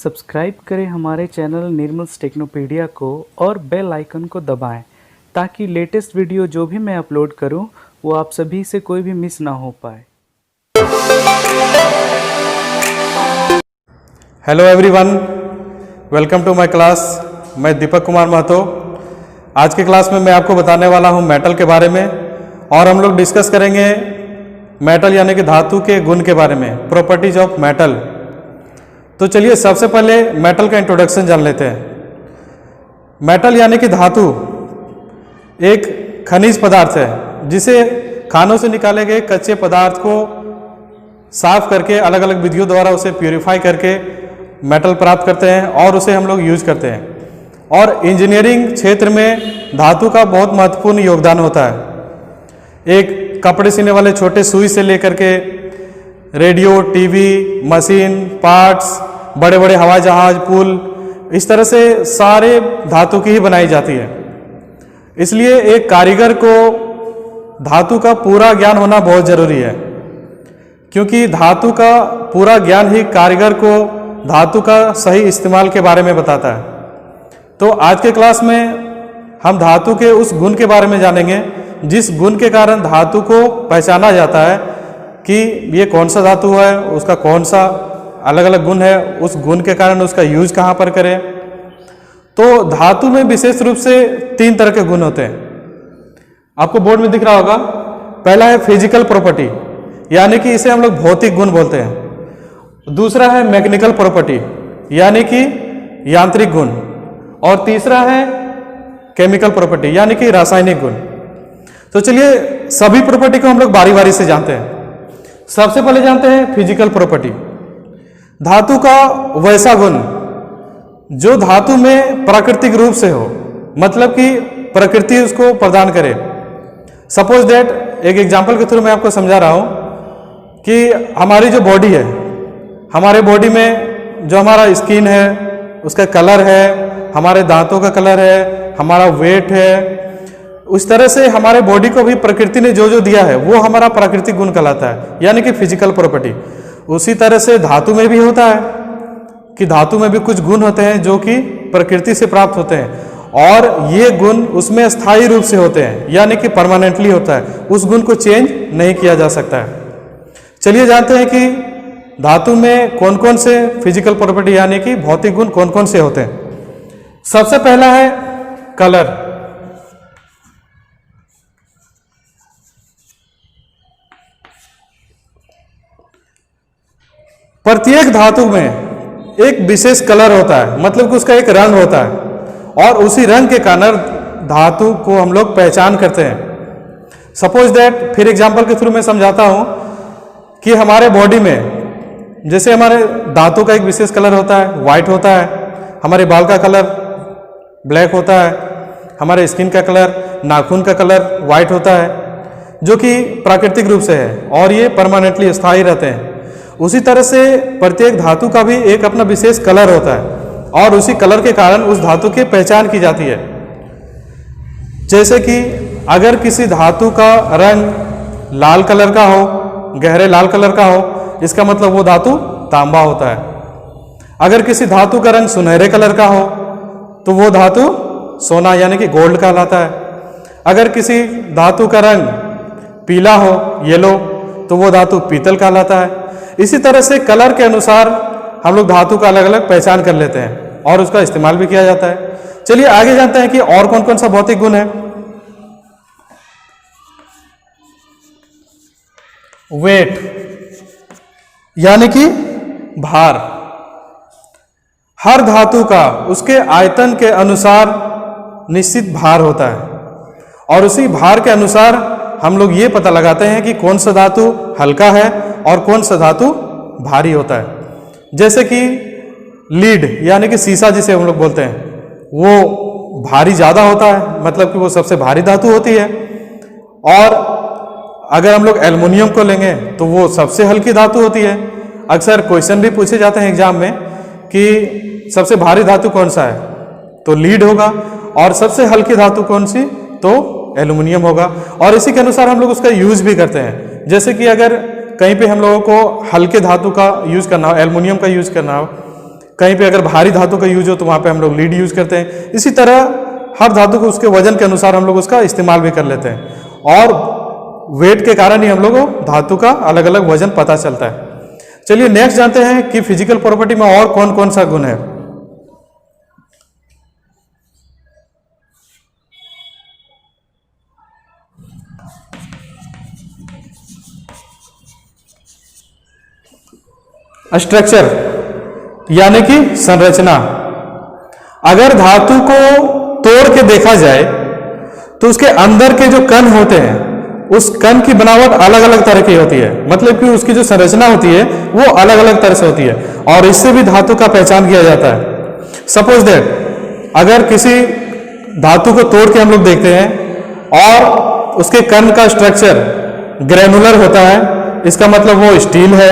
Subscribe करें हमारे channel निर्मल्स टेक्नोपीडिया को और बेल आइकन को दबाएं ताकि लेटेस्ट वीडियो जो भी मैं अपलोड करूं वो आप सभी से कोई भी मिस ना हो पाए। Hello everyone, welcome to my class. मैं दीपक कुमार महतो। आज की क्लास में मैं आपको बताने वाला हूं मेटल के बारे में और हम लोग डिस्कस करेंगे मेटल यानी कि धातु के गुण के बारे में, प्रॉपर्टीज ऑफ मेटल। तो चलिए सबसे पहले मेटल का इंट्रोडक्शन जान लेते हैं। मेटल यानी कि धातु एक खनिज पदार्थ है जिसे खानों से निकाले गए कच्चे पदार्थ को साफ करके अलग अलग विधियों द्वारा उसे प्यूरिफाई करके मेटल प्राप्त करते हैं और उसे हम लोग यूज करते हैं। और इंजीनियरिंग क्षेत्र में धातु का बहुत महत्वपूर्ण योगदान होता है। एक कपड़े सीने वाले छोटे सुई से लेकर के रेडियो, टीवी, मशीन, पार्ट्स, बड़े बड़े हवाई जहाज, पुल, इस तरह से सारे धातु की ही बनाई जाती है। इसलिए एक कारीगर को धातु का पूरा ज्ञान होना बहुत जरूरी है, क्योंकि धातु का पूरा ज्ञान ही कारीगर को धातु का सही इस्तेमाल के बारे में बताता है। तो आज के क्लास में हम धातु के उस गुण के बारे में जानेंगे जिस गुण के कारण धातु को पहचाना जाता है कि ये कौन सा धातु है, उसका कौन सा अलग अलग गुण है, उस गुण के कारण उसका यूज कहाँ पर करें। तो धातु में विशेष रूप से 3 तरह के गुण होते हैं। आपको बोर्ड में दिख रहा होगा। पहला है फिजिकल प्रॉपर्टी, यानी कि इसे हम लोग भौतिक गुण बोलते हैं। दूसरा है मैकेनिकल प्रॉपर्टी, यानी कि यांत्रिक गुण। और तीसरा है केमिकल प्रॉपर्टी, यानी कि रासायनिक गुण। तो चलिए सभी प्रॉपर्टी को हम लोग बारी बारी से जानते हैं। सबसे पहले जानते हैं फिजिकल प्रॉपर्टी। धातु का वैसा गुण जो धातु में प्राकृतिक रूप से हो, मतलब कि प्रकृति उसको प्रदान करे। सपोज दैट, एक एग्जांपल के थ्रू मैं आपको समझा रहा हूं कि हमारी जो बॉडी है, हमारे बॉडी में जो हमारा स्किन है उसका कलर है, हमारे दांतों का कलर है, हमारा वेट है, उस तरह से हमारे बॉडी को भी प्रकृति ने जो जो दिया है वो हमारा प्राकृतिक गुण कहलाता है, यानी कि फिजिकल प्रॉपर्टी। उसी तरह से धातु में भी होता है कि धातु में भी कुछ गुण होते हैं जो कि प्रकृति से प्राप्त होते हैं और ये गुण उसमें स्थायी रूप से होते हैं, यानी कि परमानेंटली होता है, उस गुण को चेंज नहीं किया जा सकता है। चलिए जानते हैं कि धातु में कौन कौन से फिजिकल प्रॉपर्टी यानी कि भौतिक गुण कौन कौन से होते हैं। सबसे पहला है कलर। प्रत्येक धातु में एक विशेष कलर होता है, मतलब कि उसका एक रंग होता है और उसी रंग के कारण धातु को हम लोग पहचान करते हैं। सपोज दैट, फिर एग्जांपल के थ्रू मैं समझाता हूं कि हमारे बॉडी में जैसे हमारे दांतों का एक विशेष कलर होता है, वाइट होता है, हमारे बाल का कलर ब्लैक होता है, हमारे स्किन का कलर, नाखून का कलर वाइट होता है, जो कि प्राकृतिक रूप से है और ये परमानेंटली स्थायी रहते हैं। उसी तरह से प्रत्येक धातु का भी एक अपना विशेष कलर होता है और उसी कलर के कारण उस धातु की पहचान की जाती है। जैसे कि अगर किसी धातु का रंग लाल कलर का हो, गहरे लाल कलर का हो, इसका मतलब वो धातु तांबा होता है। अगर किसी धातु का रंग सुनहरे कलर का हो तो वो धातु सोना यानी कि गोल्ड कहलाता है। अगर किसी धातु का रंग पीला हो, येलो, तो वो धातु पीतल कहलाता है। इसी तरह से कलर के अनुसार हम लोग धातु का अलग अलग पहचान कर लेते हैं और उसका इस्तेमाल भी किया जाता है। चलिए आगे जानते हैं कि और कौन कौन सा भौतिक गुण है। वेट, यानी कि भार। हर धातु का उसके आयतन के अनुसार निश्चित भार होता है और उसी भार के अनुसार हम लोग ये पता लगाते हैं कि कौन सा धातु हल्का है और कौन सा धातु भारी होता है। जैसे कि लीड यानी कि सीसा जिसे हम लोग बोलते हैं, वो भारी ज़्यादा होता है, मतलब कि वो सबसे भारी धातु होती है। और अगर हम लोग एल्युमिनियम को लेंगे तो वो सबसे हल्की धातु होती है। अक्सर क्वेश्चन भी पूछे जाते हैं एग्जाम में कि सबसे भारी धातु कौन सा है, तो लीड होगा, और सबसे हल्की धातु कौन सी, तो एल्युमिनियम होगा। और इसी के अनुसार हम लोग उसका यूज भी करते हैं। जैसे कि अगर कहीं पे हम लोगों को हल्के धातु का यूज करना हो, एल्युमिनियम का यूज करना हो, कहीं पे अगर भारी धातु का यूज हो तो वहाँ पे हम लोग लीड यूज करते हैं। इसी तरह हर धातु को उसके वजन के अनुसार हम लोग उसका इस्तेमाल भी कर लेते हैं और वेट के कारण ही हम लोग को धातु का अलग अलग वजन पता चलता है। चलिए नेक्स्ट जानते हैं कि फिजिकल प्रॉपर्टी में और कौन कौन सा गुण है। स्ट्रक्चर यानी कि संरचना। अगर धातु को तोड़ के देखा जाए तो उसके अंदर के जो कण होते हैं उस कण की बनावट अलग अलग तरह की होती है, मतलब कि उसकी जो संरचना होती है वो अलग अलग तरह से होती है और इससे भी धातु का पहचान किया जाता है। सपोज दैट अगर किसी धातु को तोड़ के हम लोग देखते हैं और उसके कण का स्ट्रक्चर ग्रेनुलर होता है, इसका मतलब वो स्टील है।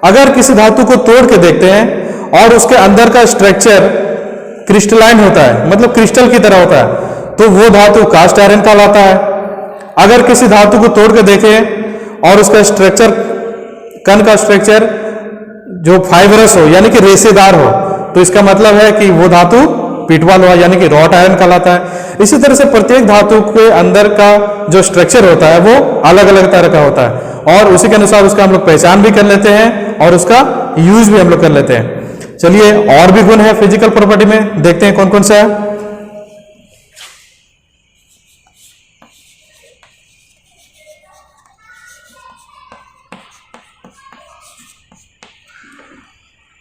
अगर किसी धातु को तोड़ के देखते हैं और उसके अंदर का स्ट्रक्चर क्रिस्टलाइन होता है, मतलब क्रिस्टल की तरह होता है, तो वो धातु कास्ट आयरन कहलाता है। अगर किसी धातु को तोड़ के देखें और उसका स्ट्रक्चर, कण का स्ट्रक्चर जो फाइबरस हो यानी कि रेशेदार हो, तो इसका मतलब है कि वो धातु पिटवा लोहा यानी कि रॉट आयरन कहलाता है। इसी तरह से प्रत्येक धातु के अंदर का जो स्ट्रक्चर होता है वो अलग अलग तरह का होता है और उसी के अनुसार उसका हम लोग पहचान भी कर लेते हैं और उसका यूज भी हम लोग कर लेते हैं। चलिए और भी गुण है फिजिकल प्रॉपर्टी में, देखते हैं कौन कौन सा है।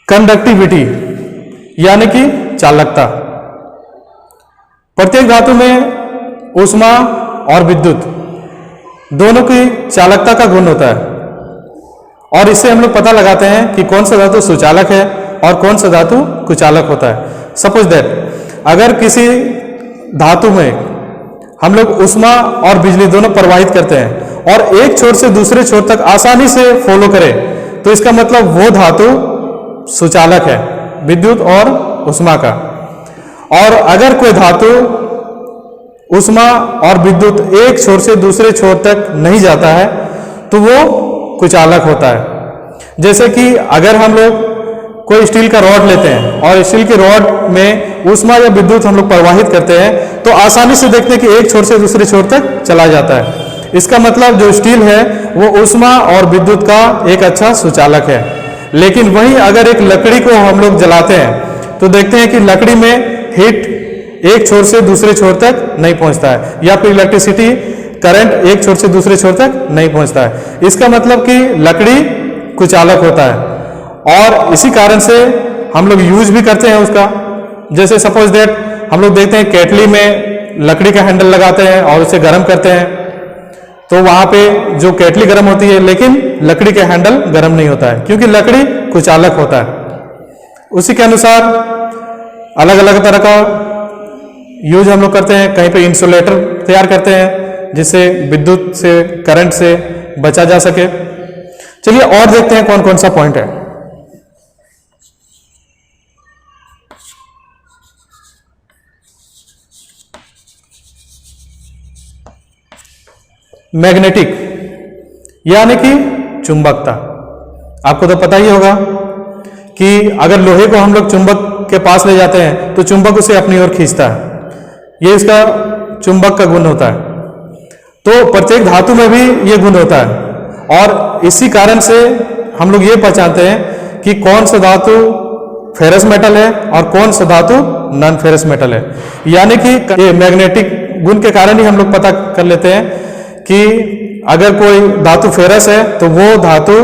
कंडक्टिविटी यानी कि चालकता। प्रत्येक धातु में ऊष्मा और विद्युत दोनों की चालकता का गुण होता है और इससे हम लोग पता लगाते हैं कि कौन सा धातु सुचालक है और कौन सा धातु कुचालक होता है। सपोज दैट अगर किसी धातु में हम लोग ऊष्मा और बिजली दोनों प्रवाहित करते हैं और एक छोर से दूसरे छोर तक आसानी से फॉलो करें तो इसका मतलब वो धातु सुचालक है, विद्युत और ऊष्मा का। और अगर कोई धातु ऊष्मा और विद्युत एक छोर से दूसरे छोर तक नहीं जाता है तो वो कुचालक होता है। जैसे कि अगर हम लोग कोई स्टील का रॉड लेते हैं और स्टील के रॉड में ऊष्मा या विद्युत हम लोग प्रवाहित करते हैं तो आसानी से देखते हैं कि एक छोर से दूसरे छोर तक चला जाता है। इसका मतलब जो स्टील है वो ऊष्मा और विद्युत का एक अच्छा सुचालक है। लेकिन वहीं अगर एक लकड़ी को हम लोग जलाते हैं तो देखते हैं कि लकड़ी में हीट एक छोर से दूसरे छोर तक नहीं पहुंचता है या फिर इलेक्ट्रिसिटी करंट एक छोर से दूसरे छोर तक नहीं पहुंचता है। इसका मतलब कि लकड़ी कुचालक होता है और इसी कारण से हम लोग यूज भी करते हैं उसका। जैसे सपोज दैट हम लोग देखते हैं केटली में लकड़ी का हैंडल लगाते हैं और उसे गर्म करते हैं तो वहां पे जो केटली गर्म होती है लेकिन लकड़ी का हैंडल गर्म नहीं होता है क्योंकि लकड़ी कुचालक होता है। उसी के अनुसार अलग अलग तरह का यूज हम लोग करते हैं। कहीं पे इंसुलेटर तैयार करते हैं जिससे विद्युत से करंट से बचा जा सके। चलिए और देखते हैं कौन कौन सा पॉइंट है। मैग्नेटिक यानी कि चुंबकता। आपको तो पता ही होगा कि अगर लोहे को हम लोग चुंबक के पास ले जाते हैं तो चुंबक उसे अपनी ओर खींचता है, ये इसका चुंबक का गुण होता है। तो प्रत्येक धातु में भी ये गुण होता है और इसी कारण से हम लोग ये पहचानते हैं कि कौन सा धातु फेरस मेटल है और कौन सा धातु नॉन फेरस मेटल है। यानी कि ये मैग्नेटिक गुण के कारण ही हम लोग पता कर लेते हैं कि अगर कोई धातु फेरस है तो वो धातु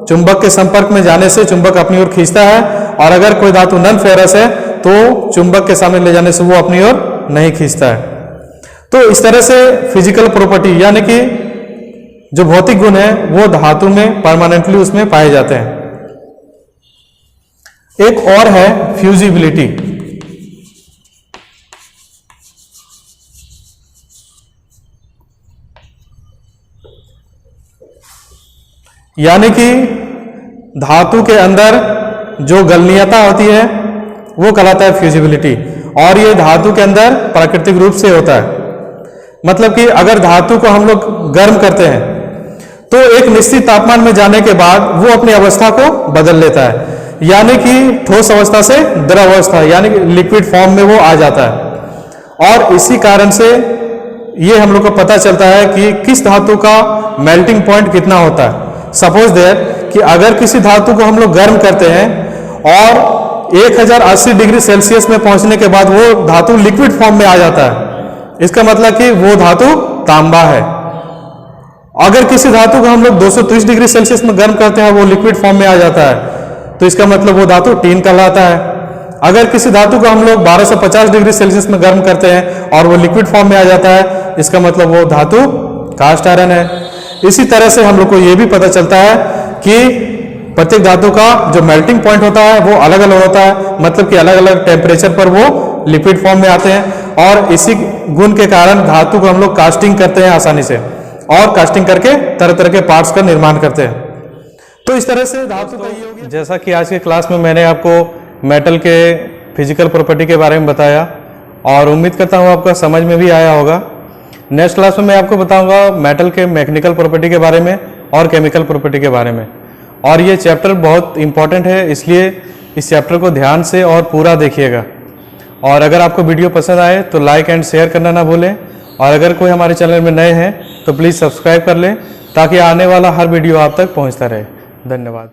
चुंबक के संपर्क में जाने से चुंबक अपनी ओर खींचता है और अगर कोई धातु नॉन फेरस है तो चुंबक के सामने ले जाने से वो अपनी ओर नहीं खींचता है। तो इस तरह से फिजिकल प्रॉपर्टी यानी कि जो भौतिक गुण है वो धातु में परमानेंटली उसमें पाए जाते हैं। एक और है फ्यूजिबिलिटी। यानी कि धातु के अंदर जो गलनीयता होती है वो कहलाता है फ्यूजिबिलिटी और ये धातु के अंदर प्राकृतिक रूप से होता है। मतलब कि अगर धातु को हम लोग गर्म करते हैं तो एक निश्चित तापमान में जाने के बाद वो अपनी अवस्था को बदल लेता है। यानी कि ठोस अवस्था से द्रव अवस्था यानी कि लिक्विड फॉर्म में वो आ जाता है। और इसी कारण से ये हम लोग को पता चलता है कि किस धातु का मेल्टिंग पॉइंट कितना होता है। सपोज देयर कि अगर किसी धातु को हम लोग गर्म करते हैं और 1080 डिग्री सेल्सियस में पहुंचने के बाद वो धातु लिक्विड फॉर्म में आ जाता है, इसका मतलब कि वो धातु तांबा है। अगर किसी धातु को हम लोग 230 डिग्री सेल्सियस में गर्म करते हैं वो लिक्विड फॉर्म में आ जाता है, तो इसका मतलब वो धातु टीन कहलाता है। अगर किसी धातु को हम लोग 1250 डिग्री सेल्सियस में गर्म करते हैं और वो लिक्विड फॉर्म में आ जाता है, इसका मतलब वो धातु कास्ट आयरन है। इसी तरह से हम लोग को ये भी पता चलता है कि प्रत्येक धातु का जो मेल्टिंग पॉइंट होता है वो अलग अलग होता है, मतलब कि अलग अलग टेम्परेचर पर वो लिक्विड फॉर्म में आते हैं। और इसी गुण के कारण धातु को हम लोग कास्टिंग करते हैं आसानी से, और कास्टिंग करके तरह तरह के पार्ट्स का निर्माण करते हैं। तो इस तरह से धातु का ये हो गया। जैसा कि आज के क्लास में मैंने आपको मेटल के फिजिकल प्रॉपर्टी के बारे में बताया और उम्मीद करता हूँ आपका समझ में भी आया होगा। नेक्स्ट क्लास में मैं आपको बताऊंगा मेटल के मैकेनिकल प्रॉपर्टी के बारे में और केमिकल प्रॉपर्टी के बारे में। और ये चैप्टर बहुत इंपॉर्टेंट है, इसलिए इस चैप्टर को ध्यान से और पूरा देखिएगा। और अगर आपको वीडियो पसंद आए तो लाइक एंड शेयर करना ना भूलें। और अगर कोई हमारे चैनल में नए हैं तो प्लीज़ सब्सक्राइब कर लें ताकि आने वाला हर वीडियो आप तक पहुंचता रहे। धन्यवाद।